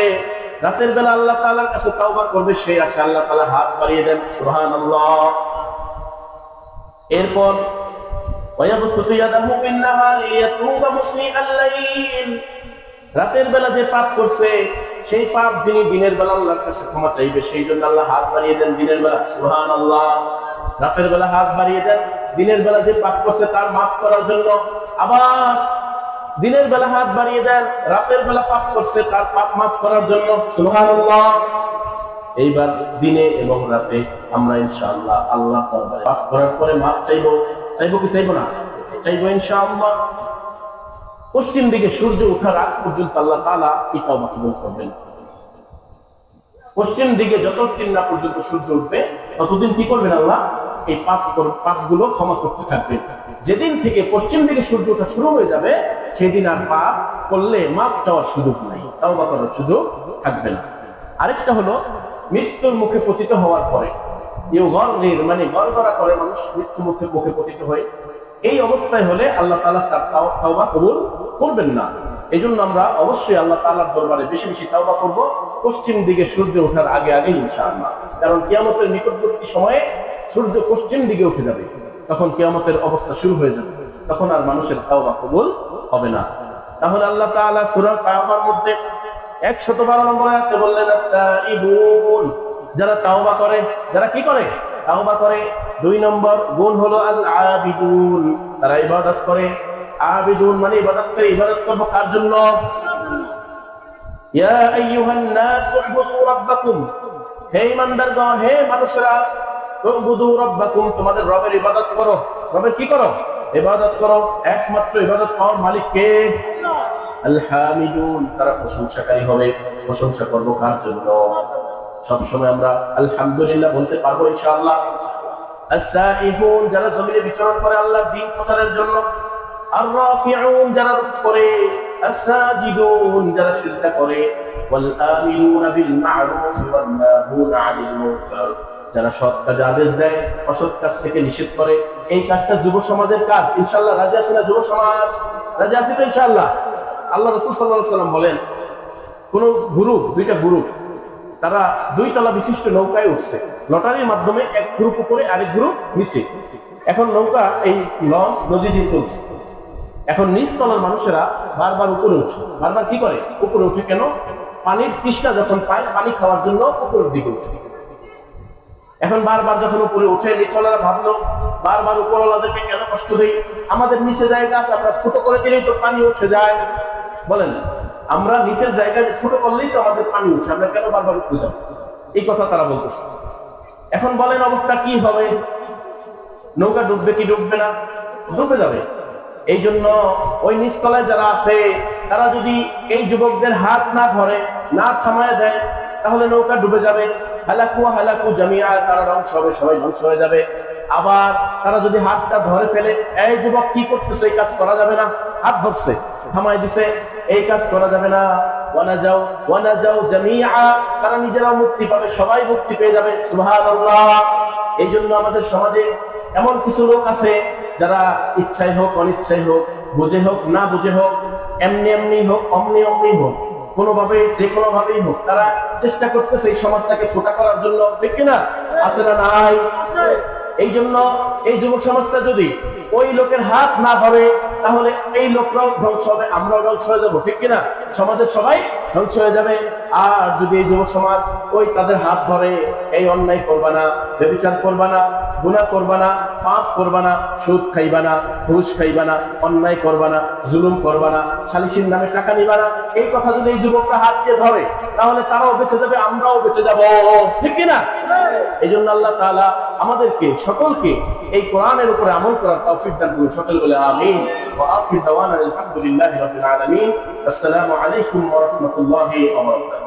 রাতের বেলা আল্লাহ তাআলার কাছে তাওবা করবে, সেই আশা আল্লাহ তাআলা হাত বাড়িয়ে দেন। সুবহানাল্লাহ। এরপর ওয়ায়াবসুতু ইয়াদাহু বিন-নাহারি লিয়াতুবা মুসিআল লাইল, রাতের বেলা যে পাপ করছে সেই পাপ যিনি দিনের বেলা আল্লাহর কাছে ক্ষমা চাইবে, সেই জন্য আল্লাহ হাত বাড়িয়ে দেন দিনের বেলা। সুবহানাল্লাহ। রাতের বেলা হাত বাড়িয়ে দেন দিনের বেলা যে পাপ করছে তার মাফ করার জন্য, আবার দিনের বেলা হাত বাড়িয়ে দেন রাতের বেলা পাপ করছে তার পাপ মাফ করার জন্য। সুবহানাল্লাহ। এইবার দিনে এবং রাতে আমরা ইনশাআল্লাহ আল্লাহর দরবারে পাপ করার পরে মাফ চাইবো। চাইবো কি চাইবো না? চাইবো ইনশাআল্লাহ। পশ্চিম দিকে সূর্য ওঠার আগ পর্যন্ত আল্লাহ তাআলা এই তওবা কবুল করবেন। পশ্চিম দিকে যতদিন না পর্যন্ত সূর্য উঠবে ততদিন কি করবেন আল্লাহ? এই পাপগুলো ক্ষমা করতে থাকবেন। যেদিন থেকে পশ্চিম দিকে সূর্য ওঠা শুরু হয়ে যাবে সেদিন আর পাপ করলে মাফ চাওয়ার সুযোগ নাই, তওবা করার সুযোগ থাকবে না। আরেকটা হলো মৃত্যুর মুখে পতিত হওয়ার পরে, মানে গড়গড়া করে মানুষ মৃত্যু মুখে পতিত হয়, এই অবস্থায় হলে আল্লাহ তাআলা তার তওবা কবুল করবেন না। এজন্য আমরা অবশ্যই আল্লাহ তাআলার দরবারে বেশি বেশি তওবা করব পশ্চিম দিকে সূর্য ওঠার আগে আগে ইনশাআল্লাহ। কারণ কিয়ামতের নিকটবর্তী সময়ে সূর্য পশ্চিম দিকে উঠে যাবে, তখন কিয়ামতের অবস্থা শুরু হয়ে যাবে, তখন আর মানুষের তওবা কবুল হবে না। তাহলে আল্লাহ তাআলা সূরা তাওবার মধ্যে 112 নম্বর আয়াতে বললেন আত-তাইবুন, যারা তাওবা করে, যারা কি করে? তাওবা করে। 2 নম্বর গুণ হলো আল-আবিদুন, তারা ইবাদত করে। আবিদুন মানে ইবাদত করে। ইবাদত করব কার জন্য? ইয়া আইয়ুহান নাস উবুদু রাব্বাকুম, হে ইমানদারগণ, হে মানুষেরা, উবুদু রাব্বাকুম, তোমাদের রবের ইবাদত করো। রবের কি করো? ইবাদত করো। একমাত্র ইবাদত করার মালিক কে? আল্লাহ। আল হামিদুন, তারা প্রশংসাকারী হবে। প্রশংসা করব কার জন্য? সব সময় আমরা আলহামদুলিল্লাহ বলতে পারবো ইনশাআল্লাহ। আস-সাইহুন, যারা জমিনে বিচরণ করে আল্লাহর দ্বীন প্রচারের জন্য। আর-রাকিউন, যারা রুকু করে। আস-সাজিদুন, যারা সিজদা করে। ওয়াল আমিরুনা বিল মা'রুফ ওয়ান নাহুনা আনিল মুনকার, যারা সৎ কাজে আদেশ দেয় অসৎ কাজ থেকে নিষেধ করে। এই কাজটা যুব সমাজের কাজ। ইনশাআল্লাহ রাজি আছি না যুব সমাজ? রাজি আছি তো ইনশাআল্লাহ? আল্লাহ রাসূল সাল্লাল্লাহু আলাইহি ওয়াসাল্লাম বলেন, কোন গ্রুপ, দুইটা গ্রুপ, তারা 2 তলা বিশিষ্ট নৌকায় উঠছে। লটারির মাধ্যমে এক গ্রুপ উপরে আরেক গ্রুপ নিচে। এখন নৌকা এই লঞ্চ নদী দিয়ে চলছে। এখন নিচ তলার মানুষেরা বারবার উপরে উঠে। বারবার কি করে? উপরে উঠে। কেন? পানির তৃষ্ণা যখন পায় পানি খাওয়ার জন্য উপরের দিকে উঠে। এখন বারবার যখন উপরে উঠে নিচওয়ালারা ভাবলো বারবার উপরওয়ালাদেরকে কেন কষ্ট দেই, আমাদের নিচে জায়গা আছে, আমরা ছোট করে দিলেই তো পানি উঠে যায়। বলেন, আমরা নিচের জায়গায় ছোট করলেই তো আমাদের পানি উঠে, আমরা কেন বারবার উপরে যাব? এই কথা তারা বলতেছে। এখন বলেন অবস্থা কি হবে? নৌকা ডুববে কি ডুববে না? ডুবে যাবে। এই জন্য ওই নিচতলায় যারা আছে তারা যদি এই যুবকদের হাত না ধরে, না থামায় দেয়, তাহলে নৌকা ডুবে যাবে। হালাকু জামিয়া, তারা ধ্বংস হবে, সবাই ধ্বংস হয়ে যাবে। আবার তারা যদি হাতটা ধরে ফেলে, এই যুবক কি করতেছে, এই কাজ করা যাবে না, হাত ধরছে থামায় দিছে, এই কাজ করা যাবে না। ওয়ানা যাও জামিয়া, তারা নিজেরাও মুক্তি পাবে, সবাই মুক্তি পেয়ে যাবে। সুবহানাল্লাহ। এই জন্য আমাদের সমাজে এমন কিছু লোক আছে যারা ইচ্ছাই হোক অনিচ্ছাই হোক, বুঝে হোক না বুঝে হোক, এমনি এমনি হোক অমনি অমনি হোক, কোনোভাবে যে কোনো ভাবেই হোক, তারা চেষ্টা করতেছে এই সমাজটাকে ফোটা করার জন্য। ঠিক কিনা? আছে না নাই? এই জন্য এই যুব সমাজটা যদি ওই লোকের হাত না ধরে তাহলে এই লোকরাও ধ্বংস হবে, আমরাও ধ্বংস হয়ে যাবো। ঠিক কিনা? সমাজের সবাই ধ্বংস হয়ে যাবে। আর যদি এই যুব সমাজ ওই তাদের হাত ধরে, এই অন্যায় করবা না, ব্যভিচার করবা না, গুনাহ করবা না, পাপ করবা না, সুদ খাইবা না, ঘুষ খাইবা না, অন্যায় করবা না, জুলুম করবা না, শালিশির নামে টাকা নিবা না, এই কথা যদি এই যুবকরা হাত দিয়ে ধরে তাহলে তারাও বেঁচে যাবে, আমরাও বেঁচে যাব। ঠিক কিনা? এই জন্য আল্লাহ তাআলা আমাদেরকে সকলকে এই কোরআনের উপরে আমল করার তৌফিক দান করুন। সকল বলে আমিন। ওয়া আখিরু দাওয়ানা আলহামদুলিল্লাহি রাব্বিল আলামিন। আসসালামু আলাইকুম ওয়া রাহমাতুল্লাহি ওয়া বারাকাতুহু।